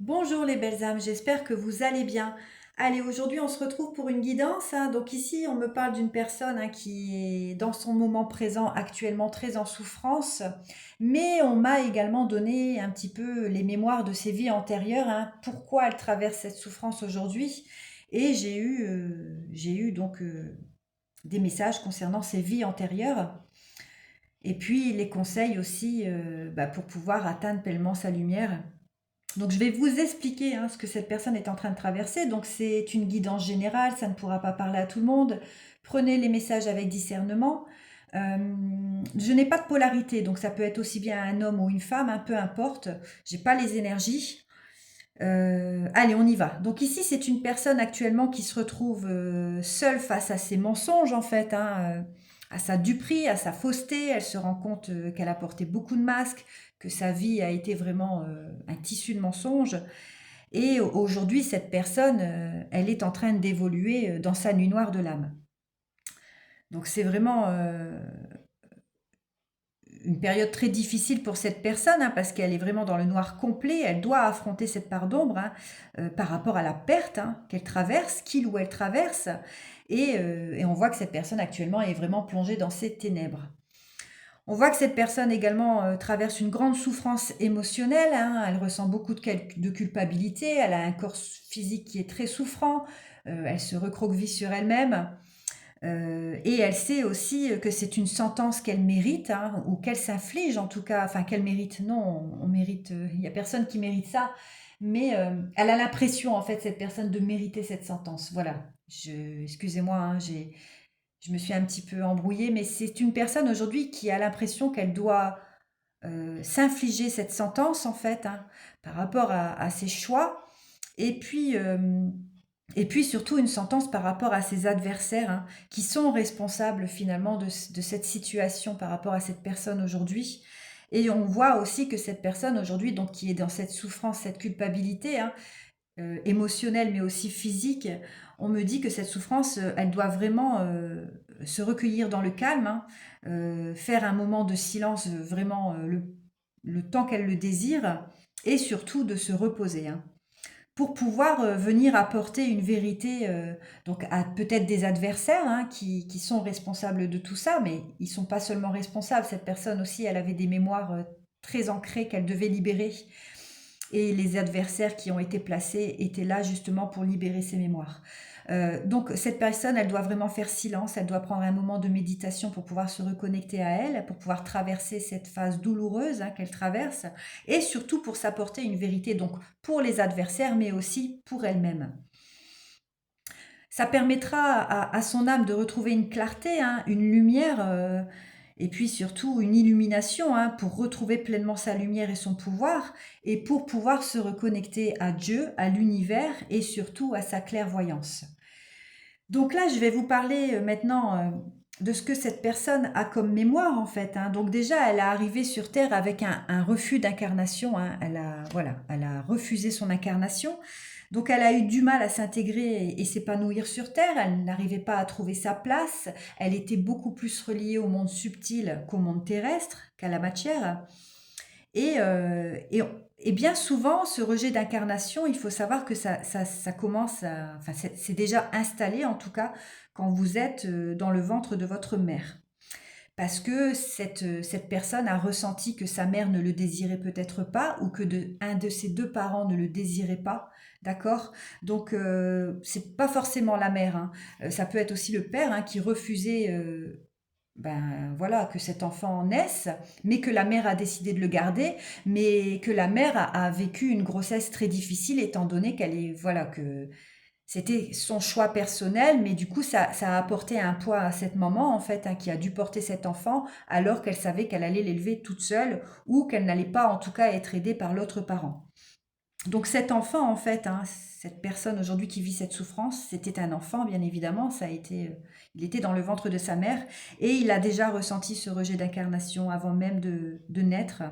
Bonjour les belles âmes, j'espère que vous allez bien. Allez, aujourd'hui on se retrouve pour une guidance, hein. Donc ici on me parle d'une personne, hein, qui est dans son moment présent actuellement très en souffrance, mais on m'a également donné un petit peu les mémoires de ses vies antérieures, hein, pourquoi elle traverse cette souffrance aujourd'hui. Et j'ai eu donc des messages concernant ses vies antérieures. Et puis les conseils aussi, pour pouvoir atteindre pleinement sa lumière. Donc je vais vous expliquer, hein, ce que cette personne est en train de traverser. Donc c'est une guidance générale, ça ne pourra pas parler à tout le monde. Prenez les messages avec discernement. Je n'ai pas de polarité, donc ça peut être aussi bien un homme ou une femme, hein, peu importe. J'ai pas les énergies. Allez, on y va. Donc ici, c'est une personne actuellement qui se retrouve seule face à ses mensonges, en fait, hein, à sa duperie, à sa fausseté. Elle se rend compte qu'elle a porté beaucoup de masques, que sa vie a été vraiment un tissu de mensonges. Et aujourd'hui, cette personne, elle est en train d'évoluer dans sa nuit noire de l'âme. Donc c'est vraiment une période très difficile pour cette personne, hein, parce qu'elle est vraiment dans le noir complet. Elle doit affronter cette part d'ombre, hein, par rapport à la perte, hein, qu'elle traverse, qu'il ou elle traverse. Et on voit que cette personne actuellement est vraiment plongée dans ses ténèbres. On voit que cette personne également traverse une grande souffrance émotionnelle, hein. Elle ressent beaucoup de culpabilité. Elle a un corps physique qui est très souffrant. Elle se recroqueville sur elle-même. Et elle sait aussi que c'est une sentence qu'elle mérite, hein, ou qu'elle s'inflige en tout cas, enfin qu'elle mérite, non, on mérite, il n'y a personne qui mérite ça, mais elle a l'impression en fait, cette personne, de mériter cette sentence. Voilà, excusez-moi, hein, je me suis un petit peu embrouillée, mais c'est une personne aujourd'hui qui a l'impression qu'elle doit s'infliger cette sentence en fait, hein, par rapport à ses choix. Et puis, surtout une sentence par rapport à ses adversaires, hein, qui sont responsables finalement de cette situation par rapport à cette personne aujourd'hui. Et on voit aussi que cette personne aujourd'hui, donc qui est dans cette souffrance, cette culpabilité, hein, émotionnelle mais aussi physique, on me dit que cette souffrance, elle doit vraiment se recueillir dans le calme, hein, faire un moment de silence, vraiment le temps qu'elle le désire, et surtout de se reposer, hein, pour pouvoir venir apporter une vérité, donc à peut-être des adversaires, hein, qui sont responsables de tout ça, mais ils sont pas seulement responsables. Cette personne aussi, elle avait des mémoires très ancrées qu'elle devait libérer. Et les adversaires qui ont été placés étaient là justement pour libérer ces mémoires. Donc cette personne, elle doit vraiment faire silence, elle doit prendre un moment de méditation pour pouvoir se reconnecter à elle, pour pouvoir traverser cette phase douloureuse, hein, qu'elle traverse, et surtout pour s'apporter une vérité, donc pour les adversaires, mais aussi pour elle-même. Ça permettra à son âme de retrouver une clarté, hein, une lumière, et puis surtout une illumination, hein, pour retrouver pleinement sa lumière et son pouvoir, et pour pouvoir se reconnecter à Dieu, à l'univers, et surtout à sa clairvoyance. Donc là, je vais vous parler maintenant de ce que cette personne a comme mémoire en fait, hein. Donc déjà, elle est arrivée sur Terre avec un refus d'incarnation, hein. Elle a refusé son incarnation. Donc elle a eu du mal à s'intégrer et s'épanouir sur Terre. Elle n'arrivait pas à trouver sa place. Elle était beaucoup plus reliée au monde subtil qu'au monde terrestre, qu'à la matière. Et bien souvent, ce rejet d'incarnation, il faut savoir que ça commence à... Enfin, c'est déjà installé, en tout cas, quand vous êtes dans le ventre de votre mère. Parce que cette personne a ressenti que sa mère ne le désirait peut-être pas, ou que un de ses deux parents ne le désirait pas, d'accord. Donc, c'est pas forcément la mère, hein. Ça peut être aussi le père, hein, qui refusait ben voilà, que cet enfant naisse, mais que la mère a décidé de le garder, mais que la mère a vécu une grossesse très difficile étant donné qu'elle est, voilà, que c'était son choix personnel, mais du coup ça a apporté un poids à cette maman en fait, hein, qui a dû porter cet enfant alors qu'elle savait qu'elle allait l'élever toute seule, ou qu'elle n'allait pas en tout cas être aidée par l'autre parent. Donc cet enfant, en fait, hein, cette personne aujourd'hui qui vit cette souffrance, c'était un enfant, bien évidemment, il était dans le ventre de sa mère, et il a déjà ressenti ce rejet d'incarnation avant même de naître.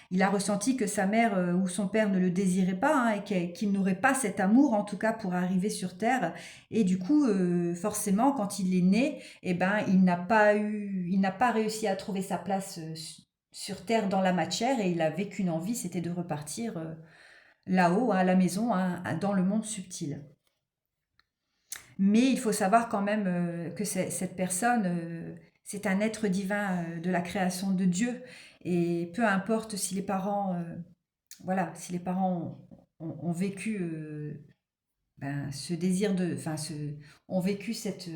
Il a ressenti que sa mère ou son père ne le désiraient pas, hein, et qu'il n'aurait pas cet amour, en tout cas, pour arriver sur Terre. Et du coup, forcément, quand il est né, eh ben, il n'a pas réussi à trouver sa place sur Terre dans la matière, et il avait qu'une envie, c'était de repartir. là-haut, à la maison, hein, dans le monde subtil. Mais il faut savoir quand même que cette personne, c'est un être divin de la création de Dieu. Et peu importe si les parents, voilà, si les parents ont vécu ce désir de, enfin, ont vécu cette,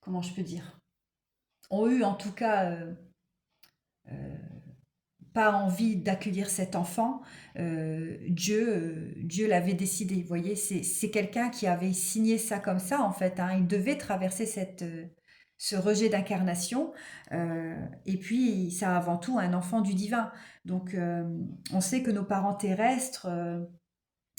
comment je peux dire, ont eu en tout cas euh, pas envie d'accueillir cet enfant, Dieu l'avait décidé. Vous voyez, c'est quelqu'un qui avait signé ça comme ça, en fait, hein. Il devait traverser ce rejet d'incarnation. Et puis, c'est avant tout un enfant du divin. Donc, on sait que nos parents terrestres,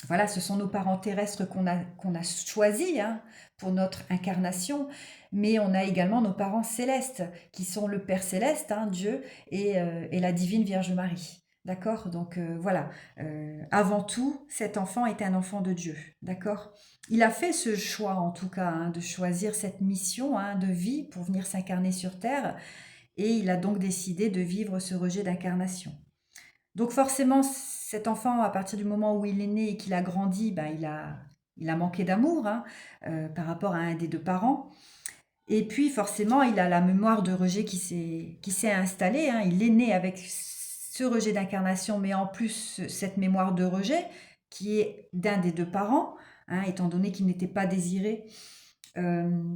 voilà, ce sont nos parents terrestres qu'on a choisis, hein, pour notre incarnation, mais on a également nos parents célestes, qui sont le Père céleste, hein, Dieu, et la divine Vierge Marie. D'accord? Donc voilà. Avant tout, cet enfant est un enfant de Dieu. D'accord? Il a fait ce choix, en tout cas, hein, de choisir cette mission, hein, de vie pour venir s'incarner sur Terre, et il a donc décidé de vivre ce rejet d'incarnation. Donc forcément, cet enfant, à partir du moment où il est né et qu'il a grandi, ben, il a manqué d'amour, hein, par rapport à un des deux parents. Et puis forcément, il a la mémoire de rejet qui s'est installée, hein. Il est né avec ce rejet d'incarnation, mais en plus cette mémoire de rejet qui est d'un des deux parents, hein, étant donné qu'il n'était pas désiré. Euh,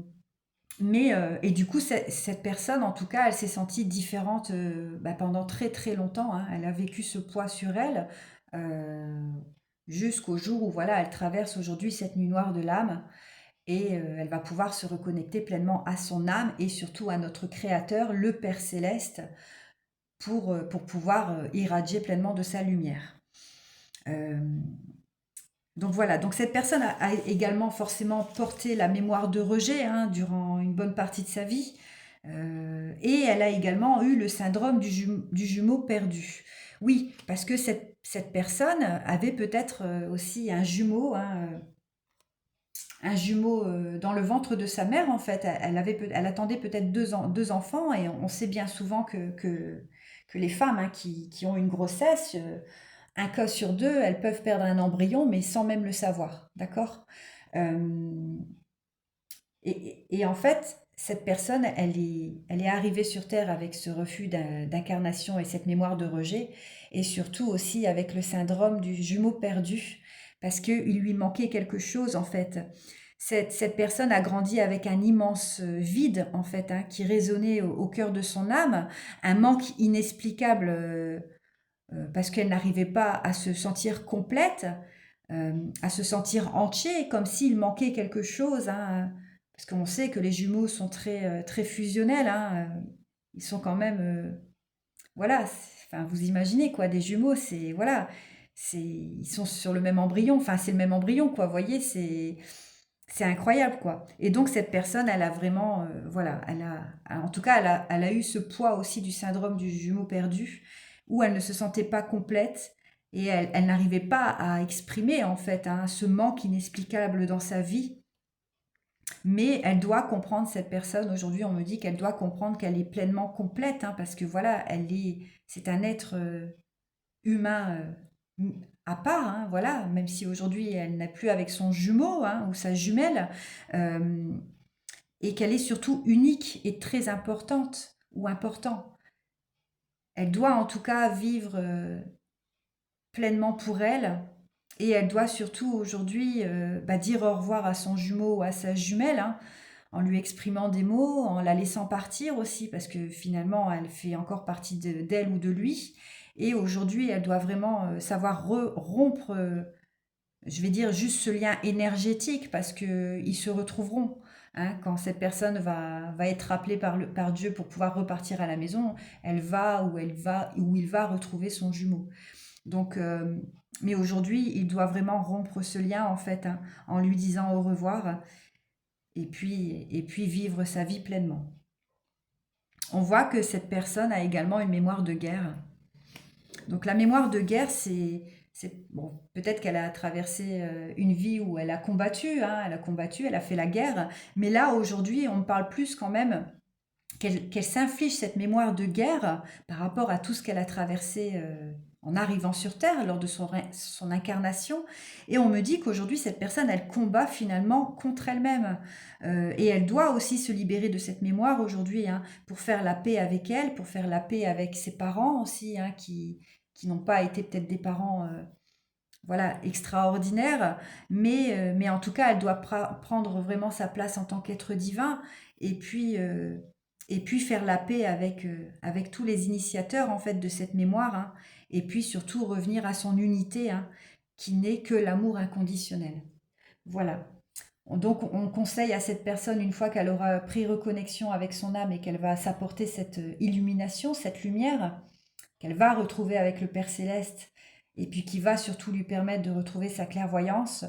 et du coup, cette personne, en tout cas, elle s'est sentie différente pendant très très longtemps, hein. Elle a vécu ce poids sur elle euh, jusqu'au jour où voilà, elle traverse aujourd'hui cette nuit noire de l'âme et elle va pouvoir se reconnecter pleinement à son âme et surtout à notre Créateur, le Père Céleste, pour pouvoir irradier pleinement de sa lumière. Euh, donc voilà, donc cette personne a également forcément porté la mémoire de rejet, hein, durant une bonne partie de sa vie. Et elle a également eu le syndrome du jumeau perdu. Oui, parce que cette personne avait peut-être aussi un jumeau dans le ventre de sa mère, en fait. Elle attendait peut-être deux enfants, et on sait bien souvent que les femmes, hein, qui ont une grossesse, un cas sur deux, elles peuvent perdre un embryon, mais sans même le savoir, d'accord? Euh, et en fait, cette personne, elle est arrivée sur Terre avec ce refus d'incarnation et cette mémoire de rejet, et surtout aussi avec le syndrome du jumeau perdu, parce qu'il lui manquait quelque chose, en fait. Cette personne a grandi avec un immense vide, en fait, hein, qui résonnait au cœur de son âme, un manque inexplicable, parce qu'elle n'arrivait pas à se sentir complète, à se sentir entier, comme s'il manquait quelque chose, hein, parce qu'on sait que les jumeaux sont très, très fusionnels, hein, ils sont quand même, voilà, enfin, vous imaginez quoi, des jumeaux, c'est, voilà, ils sont sur le même embryon, enfin, c'est le même embryon, quoi, vous voyez, c'est incroyable, quoi. Et donc, cette personne, elle a vraiment, voilà, en tout cas, elle a eu ce poids aussi du syndrome du jumeau perdu, où elle ne se sentait pas complète et elle n'arrivait pas à exprimer, en fait, hein, ce manque inexplicable dans sa vie. Mais elle doit comprendre, cette personne, aujourd'hui, on me dit qu'elle doit comprendre qu'elle est pleinement complète, hein, parce que voilà, c'est un être humain à part, hein, voilà, même si aujourd'hui elle n'a plus avec son jumeau, hein, ou sa jumelle, euh, et qu'elle est surtout unique et très importante ou important. Elle doit en tout cas vivre pleinement pour elle, et elle doit surtout aujourd'hui dire au revoir à son jumeau ou à sa jumelle, hein, en lui exprimant des mots, en la laissant partir aussi, parce que finalement elle fait encore partie d'elle ou de lui. Et aujourd'hui, elle doit vraiment savoir rompre, je vais dire juste ce lien énergétique, parce qu'ils se retrouveront. Hein, quand cette personne va être appelée par Dieu pour pouvoir repartir à la maison, où il va retrouver son jumeau. Donc, mais aujourd'hui, il doit vraiment rompre ce lien, en fait, hein, en lui disant au revoir, et puis vivre sa vie pleinement. On voit que cette personne a également une mémoire de guerre. Donc la mémoire de guerre, bon, peut-être qu'elle a traversé une vie où elle a combattu, hein, elle a fait la guerre, mais là aujourd'hui, on parle plus quand même qu'elle s'inflige cette mémoire de guerre par rapport à tout ce qu'elle a traversé en arrivant sur Terre, lors de son incarnation. Et on me dit qu'aujourd'hui, cette personne, elle combat finalement contre elle-même. Et elle doit aussi se libérer de cette mémoire aujourd'hui, hein, pour faire la paix avec elle, pour faire la paix avec ses parents aussi, hein, qui n'ont pas été peut-être des parents voilà, extraordinaires, mais en tout cas, elle doit prendre vraiment sa place en tant qu'être divin, et puis, euh, et puis faire la paix avec tous les initiateurs en fait de cette mémoire, hein, et puis surtout revenir à son unité, hein, qui n'est que l'amour inconditionnel. Voilà. Donc on conseille à cette personne, une fois qu'elle aura pris reconnexion avec son âme et qu'elle va s'apporter cette illumination, cette lumière, qu'elle va retrouver avec le Père Céleste, et puis qui va surtout lui permettre de retrouver sa clairvoyance,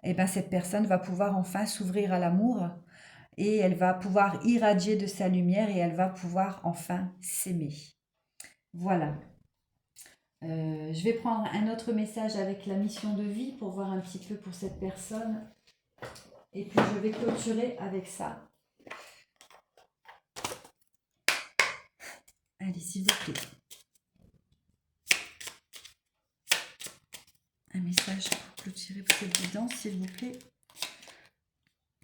et ben cette personne va pouvoir enfin s'ouvrir à l'amour, et elle va pouvoir irradier de sa lumière, et elle va pouvoir enfin s'aimer. Voilà. Je vais prendre un autre message avec la mission de vie pour voir un petit peu pour cette personne. Et puis je vais clôturer avec ça. Allez, s'il vous plaît. Un message pour clôturer pour cette guidance, s'il vous plaît.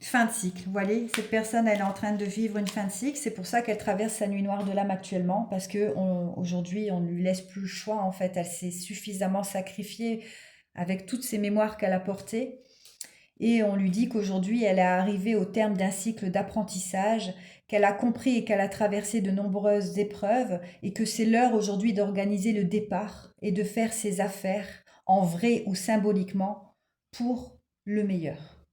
Fin de cycle. Vous voyez, cette personne, elle est en train de vivre une fin de cycle. C'est pour ça qu'elle traverse sa nuit noire de l'âme actuellement. Parce qu'aujourd'hui, on ne lui laisse plus le choix. En fait, elle s'est suffisamment sacrifiée avec toutes ces mémoires qu'elle a portées. Et on lui dit qu'aujourd'hui, elle est arrivée au terme d'un cycle d'apprentissage, qu'elle a compris et qu'elle a traversé de nombreuses épreuves, et que c'est l'heure aujourd'hui d'organiser le départ et de faire ses affaires, en vrai ou symboliquement, pour le meilleur.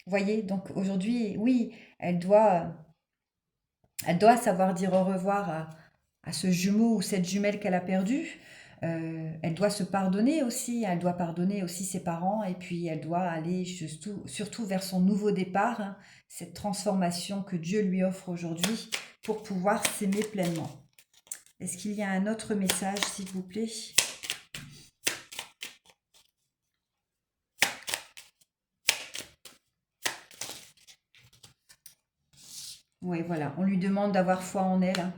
Vous voyez, donc aujourd'hui, oui, elle doit savoir dire au revoir à ce jumeau ou cette jumelle qu'elle a perdue. Elle doit se pardonner aussi, elle doit pardonner aussi ses parents, et puis elle doit aller surtout vers son nouveau départ, hein, cette transformation que Dieu lui offre aujourd'hui pour pouvoir s'aimer pleinement. Est-ce qu'il y a un autre message, s'il vous plaît? Oui, voilà, on lui demande d'avoir foi en elle, hein.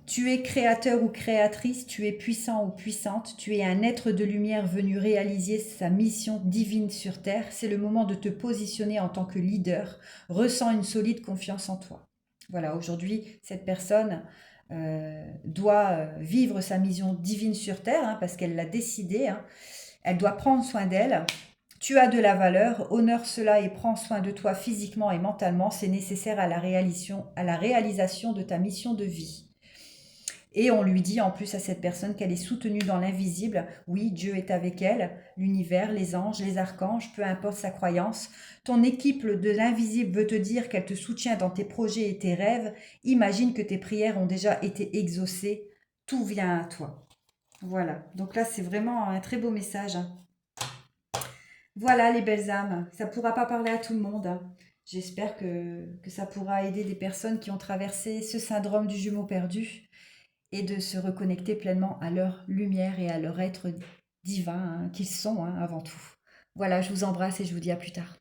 Tu es créateur ou créatrice, tu es puissant ou puissante, tu es un être de lumière venu réaliser sa mission divine sur Terre. C'est le moment de te positionner en tant que leader. Ressens une solide confiance en toi. Voilà, aujourd'hui, cette personne doit vivre sa mission divine sur Terre, hein, parce qu'elle l'a décidé, hein. Elle doit prendre soin d'elle. Tu as de la valeur, honore cela et prends soin de toi physiquement et mentalement. C'est nécessaire à la réalisation de ta mission de vie. Et on lui dit en plus à cette personne qu'elle est soutenue dans l'invisible. Oui, Dieu est avec elle, l'univers, les anges, les archanges, peu importe sa croyance. Ton équipe de l'invisible veut te dire qu'elle te soutient dans tes projets et tes rêves. Imagine que tes prières ont déjà été exaucées. Tout vient à toi. Voilà, donc là c'est vraiment un très beau message, hein. Voilà les belles âmes, ça ne pourra pas parler à tout le monde, hein. J'espère que ça pourra aider des personnes qui ont traversé ce syndrome du jumeau perdu, et de se reconnecter pleinement à leur lumière et à leur être divin, hein, qu'ils sont, hein, avant tout. Voilà, je vous embrasse et je vous dis à plus tard.